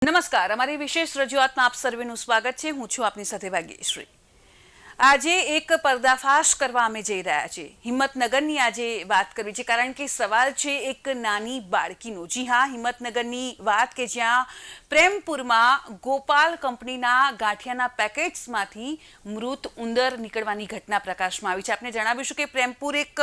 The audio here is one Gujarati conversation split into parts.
નમસ્કાર, અમારી વિશેષ રજૂઆતમાં આપ સર્વેનું સ્વાગત છે. હું છું આપની સાથે ભાગ્યશ્રી. આજે એક પર્દાફાશ કરવા અમે જઈ રહ્યા છીએ. હિંમતનગરની આજે વાત કરવી છે, કારણ કે સવાલ છે એક નાની બાળકીનો. જી હા, હિંમતનગરની વાત કે જ્યાં પ્રેમપુરમાં ગોપાલ કંપનીના ગાંઠિયાના પેકેટ્સમાંથી મૃત ઉંદર નીકળવાની ઘટના પ્રકાશમાં આવી છે. આપને જણાવીશું કે પ્રેમપુર એક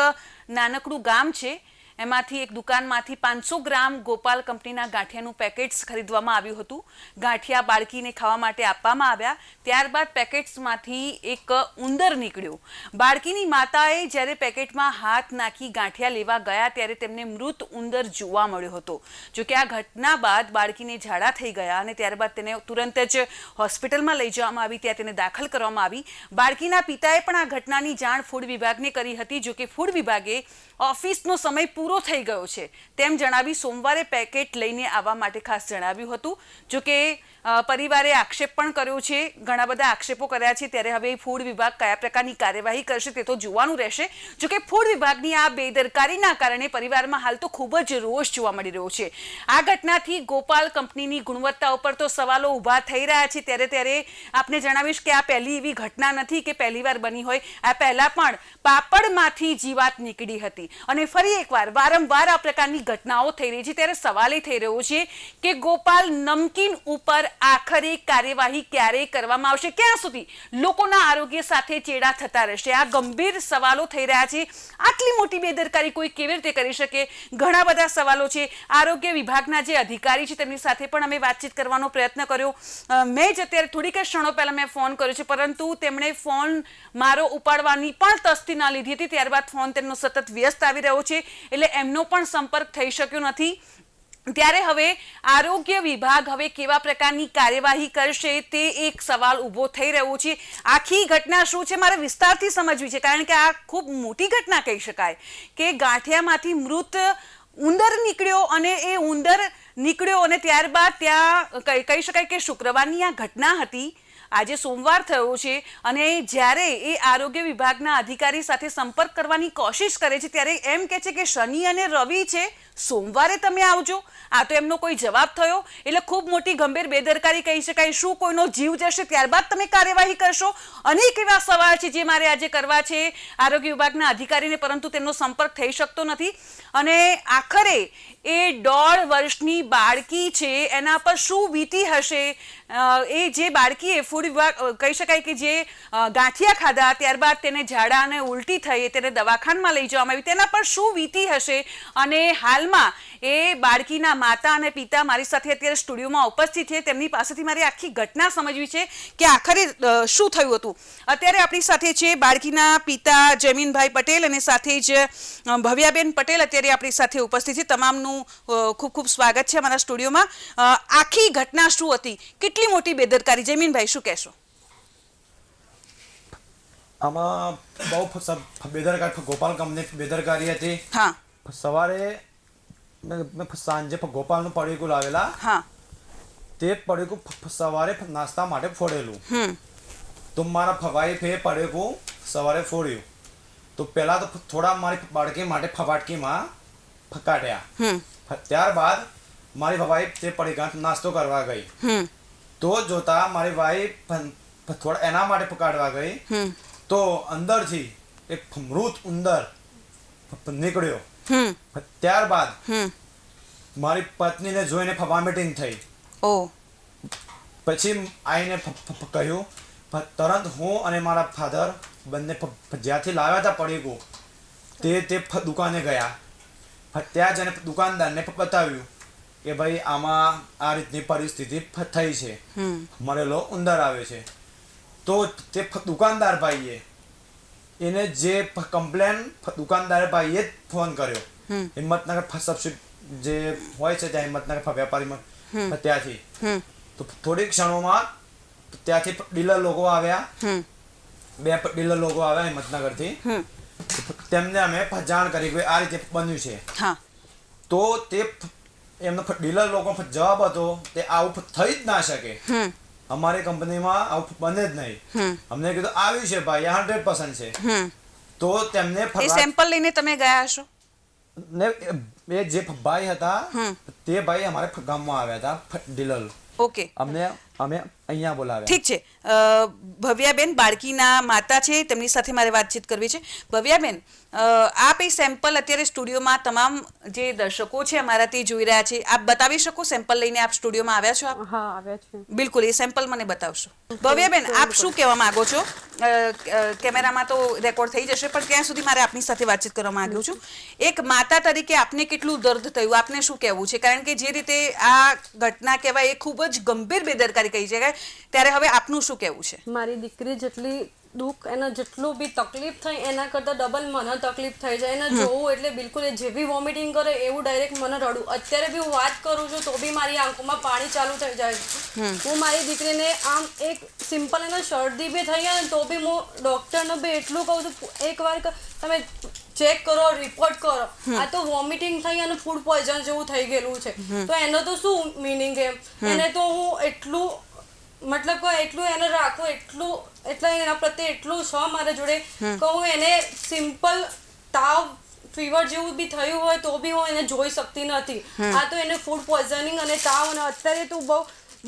નાનકડું ગામ છે. એમાંથી એક દુકાનમાંથી 500 ગ્રામ ગોપાલ કંપનીના ગાંઠિયાનું પેકેટ્સ ખરીદવામાં આવ્યું હતું. ગાંઠિયા બાળકીને ખાવા માટે આપવામાં આવ્યા. ત્યારબાદ પેકેટ્સમાંથી એક ઉંદર નીકળ્યો. બાળકીની માતાએ જ્યારે પેકેટમાં હાથ નાખી ગાંઠિયા લેવા ગયા ત્યારે તેમને મૃત ઉંદર જોવા મળ્યો હતો. જોકે આ ઘટના બાદ બાળકીને ઝાડા થઈ ગયા અને ત્યારબાદ તેને તુરંત જ હોસ્પિટલમાં લઈ જવામાં આવી. ત્યાં તેને દાખલ કરવામાં આવી. બાળકીના પિતાએ પણ આ ઘટનાની જાણ ફૂડ વિભાગને કરી હતી. જોકે ફૂડ વિભાગે ઓફિસનો સમય પૂરો થઈ ગયો છે તેમ જણાવી સોમવારે પેકેટ લઈને આવવા માટે ખાસ જણાવ્યું હતું. જોકે પરિવારે આક્ષેપ પણ કર્યો છે, ઘણા બધા આક્ષેપો કર્યા છે. ત્યારે હવે ફૂડ વિભાગ કયા પ્રકારની કાર્યવાહી કરશે તે તો જોવાનું રહેશે. જોકે ફૂડ વિભાગની આ બેદરકારીના કારણે પરિવારમાં હાલ તો ખૂબ જ રોષ જોવા મળી રહ્યો છે. આ ઘટનાથી ગોપાલ કંપનીની ગુણવત્તા ઉપર તો સવાલો ઊભા થઈ રહ્યા છે. ત્યારે આપને જણાવીશ કે આ પહેલી એવી ઘટના નથી કે પહેલીવાર બની હોય. આ પહેલા પણ પાપડમાંથી જીવાત નીકળી હતી અને ફરી એકવાર વારંવાર આ પ્રકારની ઘટનાઓ થઈ રહી છે. ત્યારે સવાલ એ થઈ રહ્યો છે કે ગોપાલ નમકીન ઉપર આખરે કાર્યવાહી ક્યારે કરવામાં આવશે? ક્યાં સુધી લોકોના આરોગ્ય સાથે ચેડા થતા રહેશે? આ ગંભીર સવાલો થઈ રહ્યા છે. આટલી મોટી બેદરકારી કોઈ કેવી રીતે કરી શકે? ઘણા બધા સવાલો છે. આરોગ્ય વિભાગના જે અધિકારી છે તેમની સાથે પણ અમે વાતચીત કરવાનો પ્રયત્ન કર્યો. મેં જ અત્યારે થોડીક ક્ષણો પહેલા મેં ફોન કર્યો છે, પરંતુ તેમણે ફોન મારો ઉપાડવાની પણ તસ્દી ના લીધી હતી. ત્યારબાદ ફોન તેમનો સતત વ્યસ્ત આવી રહ્યો છે, એટલે એમનો પણ સંપર્ક થઈ શક્યો નથી. ત્યારે હવે આરોગ્ય વિભાગ હવે કેવા પ્રકારની કાર્યવાહી કરશે તે એક સવાલ ઊભો થઈ રહ્યો છે. આખી ઘટના શું છે મારે વિસ્તારથી સમજવી છે, કારણ કે આ ખૂબ મોટી ઘટના કહી શકાય કે ગાંઠિયામાંથી મૃત ઉંદર નીકળ્યો અને એ ઉંદર નીકળ્યો અને ત્યારબાદ ત્યાં કહી શકાય કે શુક્રવારની આ ઘટના હતી. આજે સોમવાર થયો છે અને જ્યારે એ આરોગ્ય વિભાગના અધિકારી સાથે સંપર્ક કરવાની કોશિશ કરે છે ત્યારે એમ કહે છે કે શનિ અને રવિ છે, સોમવારે તમે આવજો. આ તો એમનો કોઈ જવાબ થયો? એટલે ખૂબ મોટી ગંભીર બેદરકારી કહી શકાય. શું કોઈનો જીવ જશે ત્યારબાદ તમે કાર્યવાહી કરશો? અનેક એવા સવાલ છે જે મારે આજે કરવા છે આરોગ્ય વિભાગના અધિકારીને, પરંતુ તેમનો સંપર્ક થઈ શકતો નથી. અને આખરે એ 1.5 વર્ષની બાળકી છે એના પર શું વીતી હશે? એ જે બાળકીએ ફૂડ વિભાગ કહી શકાય કે જે ગાંઠિયા ખાધા ત્યારબાદ તેને ઝાડા અને ઉલટી થઈ, તેને દવાખાનામાં લઈ જવામાં આવી, તેના પર શું વીતી હશે? અને હાલમાં એ બાળકીના માતા અને પિતા મારી સાથે અત્યારે સ્ટુડિયોમાં ઉપસ્થિત છે. તેમની પાસેથી મારે આખી ઘટના સમજવી છે કે આખરે શું થયું હતું. અત્યારે આપણી સાથે છે બાળકીના પિતા જમીનભાઈ પટેલ અને સાથે જ ભવ્યાબેન પટેલ અત્યારે આપણી સાથે ઉપસ્થિત છે. તમામનું ખૂબ ખૂબ સ્વાગત છે અમારા સ્ટુડિયોમાં. આખી ઘટના શું હતી? કેટલી મોટી બેદરકારી? જમીનભાઈ શું કહેશો? આમાં બહુ બેદરકારી, ગોપાલ કંપની બેદરકારી હતી. હા, સવારે સાંજે ગોપાલનું પડીકું લાવેલા. હા, તે પડીકું સવારે નાસ્તા માટે ફોડેલું. તો મારા વાઈફે પડીકું સવારે ફોડ્યું. તો પહેલા તો થોડા મારી બાળકી માટે ફવાટકીમાં ફકાટ્યા. ત્યારબાદ મારી વાઈફ તે પડીકા નાસ્તો કરવા ગઈ. તો જોતા મારી વાઈફ થોડા એના માટે પકાડવા ગઈ તો અંદરથી એક મૃત ઉંદર નીકળ્યો. ત્યારબાદ મારી પત્નીને જોઈને વોમિટિંગ થઈ. પછી આઈને કહ્યું. તરત હું અને મારા ફાધર બંને જ્યાંથી લાવ્યા હતા પડીકું તે દુકાને ગયા. ત્યાં જઈને દુકાનદારને બતાવ્યું કે ભાઈ આમાં આ રીતની પરિસ્થિતિ થઈ છે, મરેલો ઉંદર આવે છે. તો તે દુકાનદાર ભાઈએ એને જે કમ્પ્લેન દુકાનદાર ભાઈએ જ ફોન કર્યો. હિંમતનગર સબસિડી જે હોય છે ત્યાં હિંમતનગર વેપારીમાં, ત્યાંથી તો થોડી ક્ષણોમાં ત્યાંથી ડીલર લોકો આવ્યા. 2 ડીલર લોકો આવ્યા હિંમતનગરથી. તેમને અમે જાણ કરી કે આ રીતે બન્યું છે. તો તે એમનો ડીલર લોકો જવાબ હતો તે આવું થઈ જ ના શકે, અમારી કંપનીમાં આવું બને જ નહીં. અમને કીધું આવ્યું છે ભાઈ, 100% છે. તો તેમને સેમ્પલ લઈને તમે ગયા હશો? ને એ જે ભાઈ હતા તે ભાઈ અમારે ગામમાં આવ્યા હતા ડીલર ઓકે, અમે અહીંયા બોલાવ્યા. ઠીક છે. ભવ્યાબેન બાળકીના માતા છે, તેમની સાથે મારે વાતચીત કરવી છે. ભવ્યાબેન, આપ એ સેમ્પલ અત્યારે સ્ટુડિયોમાં તમામ જે દર્શકો છે અમારા તે જોઈ રહ્યા છે, આપ બતાવી શકો સેમ્પલ લઈને આપ સ્ટુડિયોમાં આવ્યા છો? આપ હા આવ્યા છે. બિલકુલ, એ સેમ્પલ મને બતાવશો. ભવ્યાબેન, આપ શું કહેવા માંગો છો? કેમેરામાં તો રેકોર્ડ થઈ જશે, પણ ત્યાં સુધી મારે આપની સાથે વાતચીત કરવા માંગુ છું. એક માતા તરીકે આપને કેટલું દર્દ થયું, આપને શું કહેવું છે? કારણ કે જે રીતે આ ઘટના કહેવાય એ ખૂબ જ ગંભીર બેદરકારી કહી શકાય, ત્યારે હવે આપનું શું કહેવું છે? મારી દીકરી જેટલી દુઃખ એને જેટલું બી તકલીફ થઈ એના કરતાં ડબલ મને તકલીફ થઈ જાય. એને જોવું એટલે બિલકુલ એ જેવી વોમિટિંગ કરે એવું ડાયરેક્ટ મને રડું. અત્યારે બી હું વાત કરું છું તો બી મારી આંખોમાં પાણી ચાલુ થઈ જાય. હું મારી દીકરીને આમ એક સિમ્પલ એને શરદી બી થઈ જાય ને તો બી હું ડૉક્ટરને બી એટલું કહું છું, એકવાર તમે ચેક કરો, રિપોર્ટ કરો. આ તો વોમિટિંગ થઈ અને ફૂડ પોઈઝન જેવું થઈ ગયેલું છે, તો એનો તો શું મિનિંગ એમ? એને તો હું એટલું મતલબ કે એટલું એને રાખું, એટલે એના પ્રત્યે એટલું છે મારા જોડે કે હું એને સિમ્પલ તાવ ફીવર જેવું બી થયું હોય તો બી હું એને જોઈ શકતી નથી. આ તો એને ફૂડ પોઈઝનિંગ અને તાવ, અને અત્યારે તો બહુ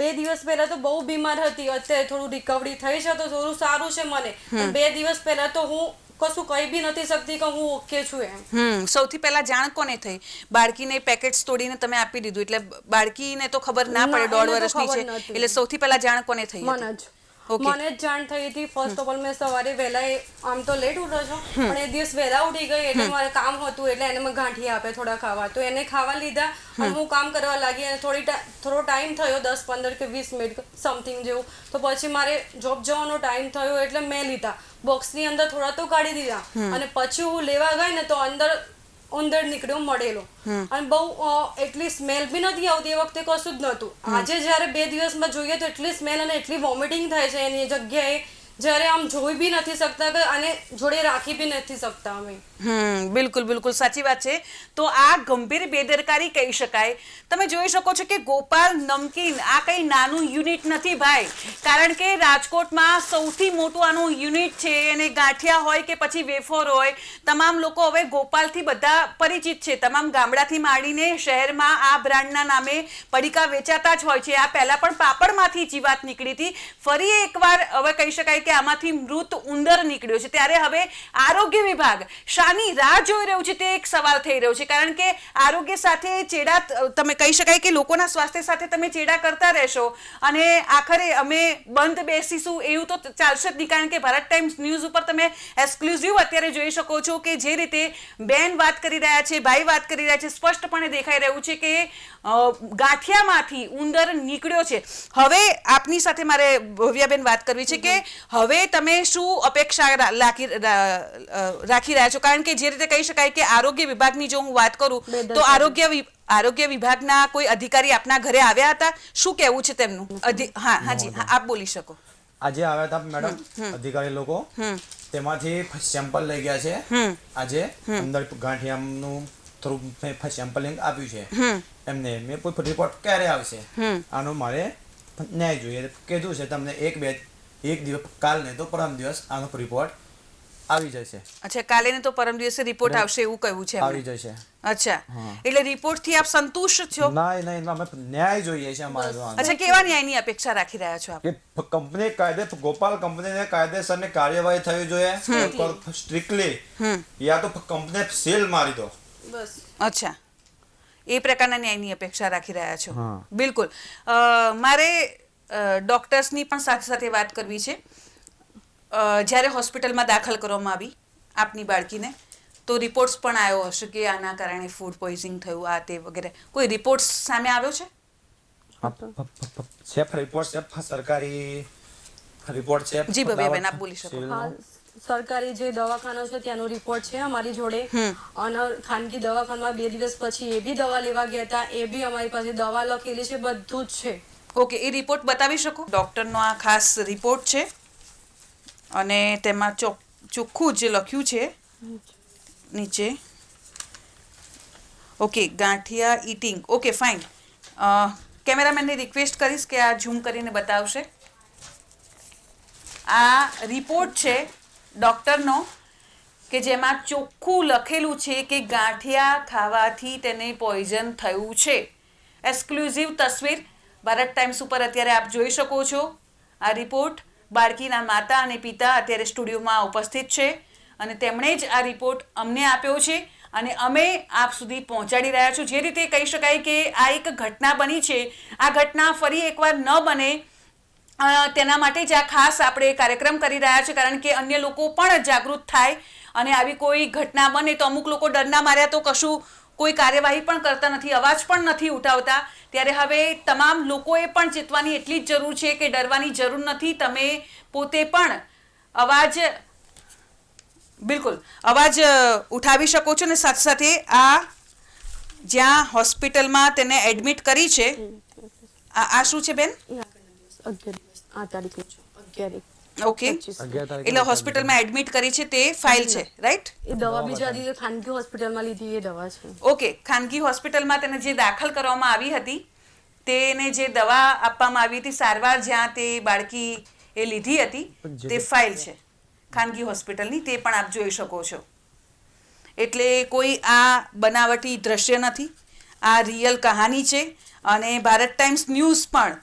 2 દિવસ પહેલા તો બહુ બીમાર હતી. અત્યારે થોડું રિકવરી થઈ છે તો થોડું સારું છે મને. 2 દિવસ પહેલા તો હું કશું કહી બી નથી શકતી કે હું ઓકે છું એમ. સૌથી પહેલા જાણ કોને થઈ? બાળકીને પેકેટ્સ તોડીને તમે આપી દીધું એટલે બાળકીને તો ખબર ના પડે, 1.5 વર્ષની છે એટલે સૌથી પહેલા જાણ કોને થઈ? મને જ જાણ થઈ હતી. ફર્સ્ટ ઓફ ઓલ મેં સવારે વહેલા, આમ તો લેટ ઉઠો છો પણ એ દિવસ વહેલા ઉઠી ગઈ એટલે મારે કામ હતું એટલે એને મેં ગાંઠિયા આપે થોડા ખાવા, તો એને ખાવા લીધા અને હું કામ કરવા લાગી. અને થોડો ટાઈમ થયો 10, 15 કે 20 મિનિટ સમથિંગ જેવું, તો પછી મારે જોબ જવાનો ટાઈમ થયો એટલે મેં લીધા. બોક્સની અંદર થોડા તો કાઢી દીધા અને પછી હું લેવા ગઈ ને તો અંદર નીકળ્યો મળેલો. અને બહુ એટલી સ્મેલ બી નથી આવતી, એ વખતે કશું જ નહોતું. આજે જ્યારે 2 દિવસમાં જોઈએ તો એટલી સ્મેલ અને એટલી વોમિટિંગ થાય છે એની જગ્યાએ, જ્યારે આમ જોઈ બી નથી શકતા કે આને જોડે રાખી બી નથી શકતા અમે. બિલકુલ બિલકુલ સાચી વાત છે. તો આ ગંભીર બેદરકારી કહી શકાય. તમે જોઈ શકો છો કે ગોપાલ નમકીન આ કઈ નાનું યુનિટ નથી ભાઈ, કારણ કે રાજકોટમાં સૌથી મોટું આનું યુનિટ છે. અને ગાંઠિયા હોય કે પછી વેફર હોય, તમામ લોકો હવે ગોપાલથી બધા પરિચિત છે. તમામ ગામડાથી માંડીને શહેરમાં આ બ્રાન્ડના નામે પડીકા વેચાતા જ હોય છે. આ પહેલા પણ પાપડમાંથી જીવાત નીકળી હતી, ફરી એકવાર હવે કહી શકાય કે આમાંથી મૃત ઉંદર નીકળ્યો છે. ત્યારે હવે આરોગ્ય વિભાગ શાની રાહ જોઈ રહ્યું છે તે એક સવાલ થઈ રહ્યો છે. કારણ કે આરોગ્ય સાથે ચેડા, તમે કહી શકાય કે લોકોના સ્વાસ્થ્ય સાથે તમે ચેડા કરતા રહેશો અને આખરે અમે બંધ બેસીશું એવું તો ચાલશે જ નહીં. કારણ કે ભારત ટાઈમ્સ ન્યૂઝ ઉપર તમે એક્સક્લુઝિવ અત્યારે જોઈ શકો છો કે જે રીતે બેન વાત કરી રહ્યા છે, ભાઈ વાત કરી રહ્યા છે, સ્પષ્ટપણે દેખાઈ રહ્યું છે કે ગાંઠિયામાંથી ઉંદર નીકળ્યો છે. હવે આપની સાથે મારે ભવ્યાબેન વાત કરવી છે કે હવે તમે શું અપેક્ષા રાખી રહ્યા છો? કારણ કે જે રીતે કહી શકાય કે આરોગ્ય વિભાગની જો હું વાત કરું તો આરોગ્ય વિભાગના કોઈ અધિકારી આપના ઘરે આવ્યા હતા? શું કહેવું છે તેમનું? હાજી, આપ બોલી શકો. આજે આવ્યા હતા મેડમ અધિકારી લોકો, તેમાંથી સેમ્પલ લઈ ગયા છે. આજે અંદર ગાંઠિયાનું થોડું સેમ્પલિંગ આપ્યું છે એમને. મેં કોઈ રિપોર્ટ ક્યારે આવશે આનો મારે ન્યાય જોઈએ કીધું છે. તમને એક દિવસ, કાલ ને તો પરમ દિવસ આનો રિપોર્ટ આવી જશે. અચ્છા, કાલે ને તો પરમ દિવસે રિપોર્ટ આવશે એવું કહ્યું છે? આવી જશે. અચ્છા, એટલે રિપોર્ટ થી આપ સંતુષ્ટ છો? નહીં, અમે ન્યાય જોઈએ છે અમારે. અચ્છા, કેવા ન્યાયની અપેક્ષા રાખી રહ્યા છો આપ? કે કંપની ગોપાલ કંપનીને કાયદેસરની કાર્યવાહી થવી જોઈએ સ્ટ્રિક્ટલી, યા તો કંપની સીલ મારી દો બસ. અચ્છા, એ પ્રકારના ન્યાયની અપેક્ષા રાખી રહ્યા છો. બિલકુલ. મારે ડોક્ટર્સની પણ સાથે સાથે વાત કરવી છે. જ્યારે હોસ્પિટલમાં દાખલ કરવામાં આવી આપની બાળકીને તો રિપોર્ટ્સ પણ આવ્યો હશે કે આના કારણે ફૂડ પોઈઝનિંગ થયું, આ તે વગેરે. કોઈ રિપોર્ટ્સ સામે આવ્યો છે? રિપોર્ટ છે, સરકારી રિપોર્ટ છે. જી ભવ્યાબેન, આપ બોલી શકો. સરકારી જે દવાખાનો છે ત્યાંનો રિપોર્ટ છે અમારી જોડે. અને ખાનગી દવાખાનામાં 2 દિવસ પછી એ બી દવા લેવા ગયા હતા, એ બી અમારી પાસે દવા લખેલી છે, બધું જ છે. ઓકે, એ રિપોર્ટ બતાવી શકો? ડોક્ટરનો આ ખાસ રિપોર્ટ છે અને તેમાં ચોખ્ખું જે લખ્યું છે નીચે, okay, ganthiya eating. Okay, fine. કેમેરામેનને રિક્વેસ્ટ કરીશ કે આ ઝૂમ કરીને બતાવશે. આ રિપોર્ટ છે ડૉક્ટરનો કે જેમાં ચોખ્ખું લખેલું છે કે ગાંઠિયા ખાવાથી તેને પોઈઝન થયું છે. એક્સક્લુઝિવ તસવીર ભારત ટાઈમ્સ ઉપર અત્યારે આપ જોઈ શકો છો આ રિપોર્ટ. બાળકીના માતા અને પિતા અત્યારે સ્ટુડિયોમાં ઉપસ્થિત છે અને તેમણે જ આ રિપોર્ટ અમને આપ્યો છે અને અમે આપ સુધી પહોંચાડી રહ્યા છું. જે રીતે કહી શકાય કે આ એક ઘટના બની છે, આ ઘટના ફરી એકવાર ન બને તેના માટે જ આ ખાસ આપણે કાર્યક્રમ કરી રહ્યા છે, કારણ કે અન્ય લોકો પણ જાગૃત થાય અને આવી કોઈ ઘટના બને તો અમુક લોકો ડરના માર્યા તો કશું કોઈ કાર્યવાહી પણ કરતા નથી, અવાજ પણ નથી ઉઠાવતા. ત્યારે હવે તમામ લોકોએ પણ ચેતવાની એટલી જ જરૂર છે કે ડરવાની જરૂર નથી. તમે પોતે પણ અવાજ ઉઠાવી શકો છો. અને સાથે સાથે આ જ્યાં હોસ્પિટલમાં તેને એડમિટ કરી છે, આ શું છે બેન? ઓકે, એટલે હોસ્પિટલમાં એડમિટ કરી છે તે ફાઇલ છે, રાઈટ? એ દવા બીજા ખાનગી હોસ્પિટલમાં લીધી એ દવા છે. ઓકે, ખાનગી હોસ્પિટલમાં તેને જે દાખલ કરવામાં આવી હતી, તેને જે દવા આપવામાં આવી હતી, સારવાર જ્યાં તે બાળકી એ લીધી હતી, તે ફાઇલ છે ખાનગી હોસ્પિટલની, તે પણ આપ જોઈ શકો છો. એટલે કોઈ આ બનાવટી દ્રશ્ય નથી, આ રિયલ કહાની છે. અને ભારત ટાઈમ્સ ન્યૂઝ પણ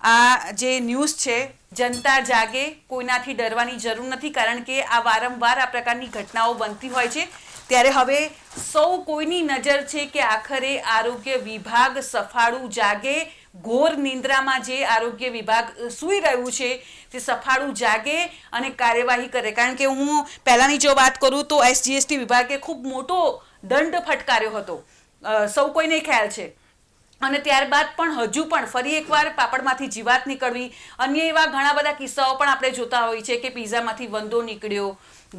આ જે ન્યૂઝ છે, જનતા જાગે, કોઈનાથી ડરવાની જરૂર નથી, કારણ કે આ વારંવાર આ પ્રકારની ઘટનાઓ બનતી હોય છે. ત્યારે હવે સૌ કોઈની નજર છે કે આખરે આરોગ્ય વિભાગ સફાળું જાગે, ઘોર નિંદ્રામાં જે આરોગ્ય વિભાગ સૂઈ રહ્યું છે તે સફાળું જાગે અને કાર્યવાહી કરે. કારણ કે હું પહેલાંની જો વાત કરું તો SGST વિભાગે ખૂબ મોટો દંડ ફટકાર્યો હતો, સૌ કોઈને ખ્યાલ છે. અને ત્યારબાદ પણ હજુ પણ ફરી એકવાર પાપડમાંથી જીવાત નીકળવી, અન્ય એવા ઘણા બધા કિસ્સાઓ પણ આપણે જોતા હોઈએ છીએ કે પીઝામાંથી વંદો નીકળ્યો,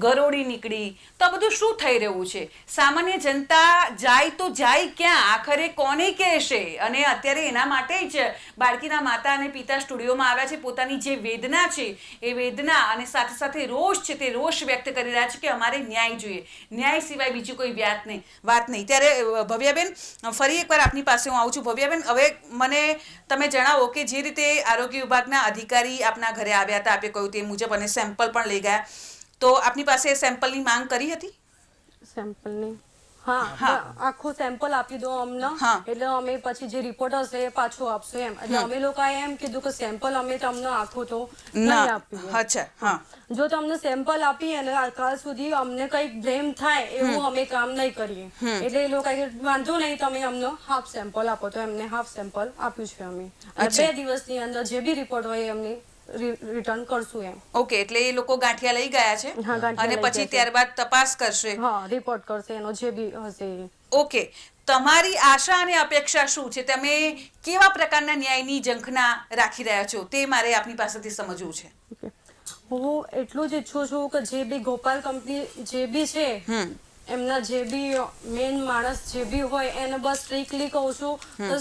ગરોળી નીકળી. તો આ બધું શું થઈ રહ્યું છે? સામાન્ય જનતા જાય તો જાય ક્યાં? આખરે કોને કહેશે? અને અત્યારે એના માટે જ બાળકીના માતા અને પિતા સ્ટુડિયોમાં આવ્યા છે. પોતાની જે વેદના છે એ વેદના અને સાથે સાથે રોષ છે તે રોષ વ્યક્ત કરી રહ્યા છે કે અમારે ન્યાય જોઈએ, ન્યાય સિવાય બીજી કોઈ વાત નહીં. ત્યારે ભવ્યાબેન, ફરી એકવાર આપની પાસે હું આવું છું. ભવ્યાબેન, હવે મને તમે જણાવો કે જે રીતે આરોગ્ય વિભાગના અધિકારી આપના ઘરે આવ્યા હતા, આપે કહ્યું તે મુજબ, અને સેમ્પલ પણ લઈ ગયા, તો આપની પાસે સેમ્પલની માંગ કરી હતી? સેમ્પલની હા, આખું સેમ્પલ આપી દો અમને, એટલે અમે પછી જે રિપોર્ટ હશે એ પાછું આપશું એમ. એટલે અમે લોકોએ એમ કીધું કે સેમ્પલ અમે તમને આખું તો નહીં આપીએ. અચ્છા, હા. જો તમને સેમ્પલ આપીએ અને કાલ સુધી અમને કંઈક બ્લેમ થાય એવું અમે કામ નહીં કરીએ. એટલે એ લોકો વાંધો નહીં, તમે અમને હાફ સેમ્પલ આપો. તો એમને હાફ સેમ્પલ આપ્યું છે અમે. 2 દિવસની અંદર જે બી રિપોર્ટ હોય એમને રિટર્ન કરશું એમ. ઓકે, એટલે એ લોકો ગાંઠિયા લઈ ગયા છે અને પછી ત્યારબાદ તપાસ કરશે, હા, રિપોર્ટ કરશે એનો જે બી હશે. ઓકે, તમારી આશા અને અપેક્ષા શું છે? તમે કેવા પ્રકારના ન્યાયની ઝંખના રાખી રહ્યા છો તે મારે આપની પાસેથી સમજવું છે. હું એટલું જ ઈચ્છું છું કે જે બી ગોપાલ કંપની જે બી છે એમના જે બી મેન માણસ જે બી હોય એને બસ સ્ટ્રિક્ટલી કહું છું તો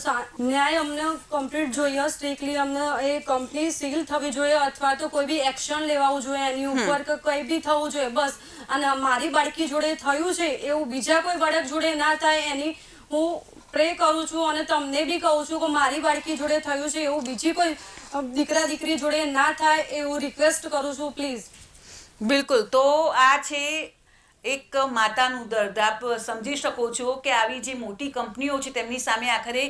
ન્યાય અમને કમ્પ્લીટ જોઈએ. સ્ટ્રિક્ટલી અમને એ કંપની સીલ થવી જોઈએ અથવા તો કોઈ બી એક્શન લેવાવું જોઈએ એની ઉપર કે કંઈ બી થવું જોઈએ બસ. અને મારી બાળકી જોડે થયું છે એવું બીજા કોઈ બાળક જોડે ના થાય એની હું પ્રે કરું છું. અને તમને બી કહું છું કે મારી બાળકી જોડે થયું છે એવું બીજી કોઈ દીકરા દીકરી જોડે ના થાય એવું રિક્વેસ્ટ કરું છું, પ્લીઝ. બિલકુલ. તો આ છે એક માતાનું દર્દ. આપ સમજી શકો છો કે આવી જે મોટી કંપનીઓ છે તેમની સામે આખરે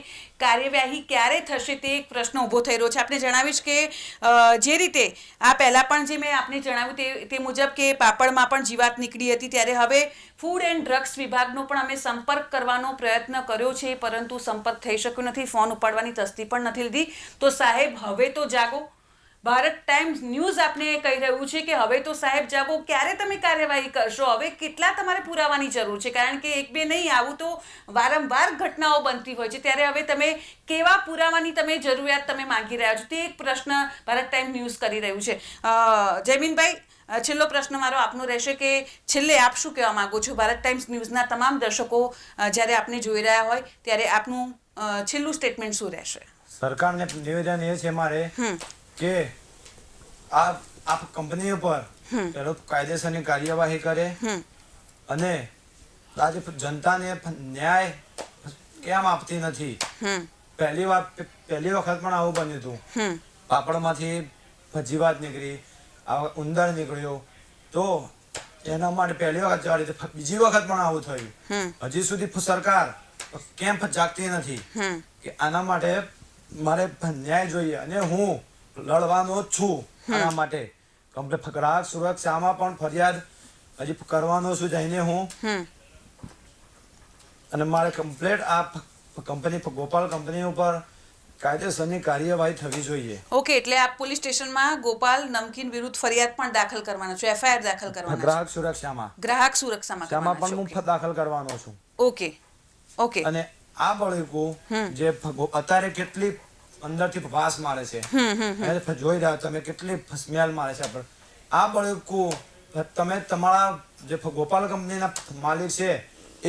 કાર્યવાહી ક્યારે થશે તે એક પ્રશ્ન ઊભો થઈ રહ્યો છે. આપણે જણાવીશ કે જે રીતે આ પહેલાં પણ જે મેં આપને જણાવ્યું તે મુજબ કે પાપડમાં પણ જીવાત નીકળી હતી, ત્યારે હવે ફૂડ એન્ડ ડ્રગ્સ વિભાગનો પણ અમે સંપર્ક કરવાનો પ્રયત્ન કર્યો છે, પરંતુ સંપર્ક થઈ શક્યો નથી. ફોન ઉપાડવાની તસ્દી પણ નથી લીધી. તો સાહેબ, હવે તો જાગો. ભારત ટાઈમ્સ ન્યૂઝ આપને કહી રહ્યું છે કે હવે તો સાહેબ જાગો. ક્યારે તમે કાર્યવાહી કરશો? હવે કેટલા તમારે પુરાવાની જરૂર છે? કારણ કે એક બે નહીં, આવું તો વારંવાર ઘટનાઓ બનતી હોય છે. ત્યારે હવે તમે કેવા પુરાવાની તમે જરૂરિયાત તમે માંગી રહ્યા છો તે એક પ્રશ્ન ભારત ટાઈમ્સ ન્યૂઝ કરી રહ્યું છે. જયમીનભાઈ, છેલ્લો પ્રશ્ન મારો આપનો રહેશે કે છેલ્લે આપ શું કહેવા માંગો છો? ભારત ટાઈમ્સ ન્યૂઝના તમામ દર્શકો જ્યારે આપને જોઈ રહ્યા હોય ત્યારે આપનું છેલ્લું સ્ટેટમેન્ટ શું રહેશે? સરકારને નિવેદન એ છે મારે કે આ કંપની ઉપર પેલો કાયદેસરની કાર્યવાહી કરે અને આજે જનતાને ન્યાય કેમ આપતી નથી. પહેલી વખત પણ આવું બન્યું હતું. પાપડમાંથી જીવાત નીકળી, ઉંદર નીકળ્યો, તો એના માટે પહેલી વખત જવા રીતે બીજી વખત પણ આવું થયું. હજી સુધી સરકાર કેમ જાગતી નથી કે આના માટે મારે ન્યાય જોઈએ અને હું લડવાનો જ છું આના માટે કમ્પ્લેટ ગ્રાહક સુરક્ષામાં પણ ફરિયાદ હજી કરવાનો છું જઈને હું અને મારે કમ્પ્લેટ આ કંપની ગોપાલ કંપની ઉપર કાયદેસરની કાર્યવાહી થવી જોઈએ. ઓકે, એટલે આપ પોલીસ સ્ટેશનમાં ગોપાલ નમકીન વિરુદ્ધ ફરિયાદ પણ દાખલ કરવાનો છો, એફઆઈઆર દાખલ કરવાનો છો? ગ્રાહક સુરક્ષામાં શામાં પણ હું દાખલ કરવાનો છું. Okay okay. અને આ બળીકો જે અત્યારે કેટલી અંદરથી વાસ મારે છે જોઈ રહ્યા તમે કેટલી સ્મેલ મારે છે. પણ આ બળીકો તમે તમારા જે ગોપાલ કંપનીના માલિક છે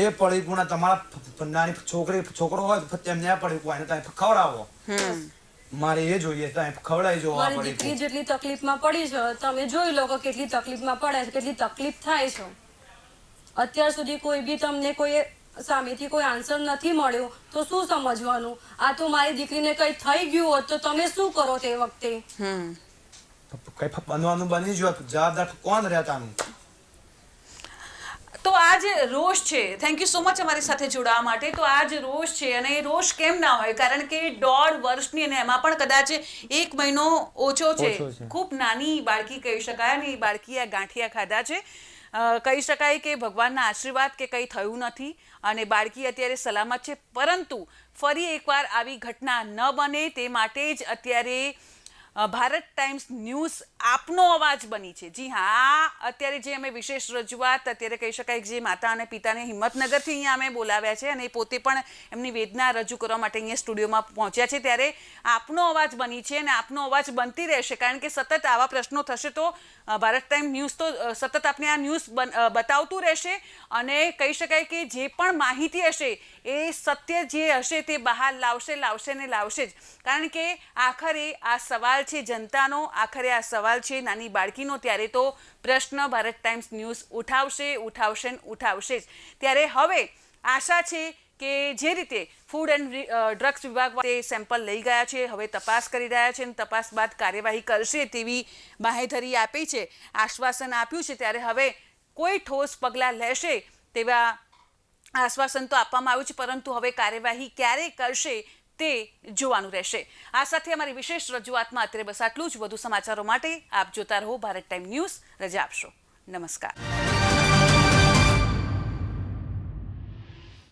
એ પડીકુના તમારા નાની છોકરો હોય તો તેમને આ પડીકું આને તમે ખવડાવો. મારે એ જોઈએ તમે ખવડાવી જો. મારી દીકરી જેટલી તકલીફમાં પડી છે તમે જોઈ લો કે કેટલી તકલીફમાં પડે છે, કેટલી તકલીફ થાય છે. અત્યાર સુધી કોઈ બી તમને કોઈ સામેથી કોઈ આન્સર નથી મળ્યો તો શું સમજવાનું? આ તો મારી દીકરીને કઈ થઈ ગયું હોત તો તમે શું કરો તે વખતે? કઈ બનવાનું બની ગયું જવાબદાર કોણ રહેતાનું? તો આ જે રોષ છે, થેન્ક યુ સો મચ અમારી સાથે જોડાવા માટે. તો આ જે રોષ છે અને એ રોષ કેમ ના હોય? કારણ કે 1.5 વર્ષની અને એમાં પણ કદાચ 1 મહિનો ઓછો છે, ખૂબ નાની બાળકી કહી શકાય અને એ બાળકીએ ગાંઠિયા ખાધા છે. કહી શકાય કે ભગવાનના આશીર્વાદ કે કંઈ થયું નથી અને બાળકી અત્યારે સલામત છે. પરંતુ ફરી એકવાર આવી ઘટના ન બને તે માટે જ અત્યારે ભારત ટાઈમ્સ ન્યૂઝ આપનો અવાજ બની છે. જી હા, અત્યારે જે અમે વિશેષ રજૂઆત અત્યારે કહી શકાય જે માતા અને પિતાને હિંમતનગરથી અહીંયા અમે બોલાવ્યા છે અને પોતે પણ એમની વેદના રજૂ કરવા માટે અહીંયા સ્ટુડિયોમાં પહોંચ્યા છે, ત્યારે આપનો અવાજ બની છે અને આપનો અવાજ બનતી રહેશે. કારણ કે સતત આવા પ્રશ્નો થશે તો ભારત ટાઈમ ન્યૂઝ તો સતત આપણે આ ન્યૂઝ બતાવતું રહેશે અને કહી શકાય કે જે પણ માહિતી હશે એ સત્ય જે હશે તે બહાર લાવશે ને લાવશે જ. કારણ કે આખરે આ સવાલ છે જનતાનો, આખરે આ સવાલ છે નાની બાળકીનો, ત્યારે તો પ્રશ્ન ભારત ટાઈમ્સ ન્યૂઝ ઉઠાવશે જ. ત્યારે હવે આશા છે કે જે રીતે ફૂડ એન્ડ ડ્રગ્સ વિભાગ તે સેમ્પલ લઈ ગયા છે, હવે તપાસ કરી રહ્યા છે અને તપાસ બાદ કાર્યવાહી કરશે તેવી બાહેધરી આપી છે, આશ્વાસન આપ્યું છે. ત્યારે હવે કોઈ ઠોસ પગલાં લેશે તેવા આશ્વાસન તો આપવામાં આવ્યું છે, પરંતુ હવે કાર્યવાહી ક્યારે કરશે તે જોવાનું રહેશે. આ સાથે અમારી વિશેષ રજૂઆતમાં અત્યારે બસ આટલું જ. વધુ સમાચારો માટે આપ જોતા રહો ભારત ટાઈમ ન્યૂઝ. રજા આપશો. નમસ્કાર.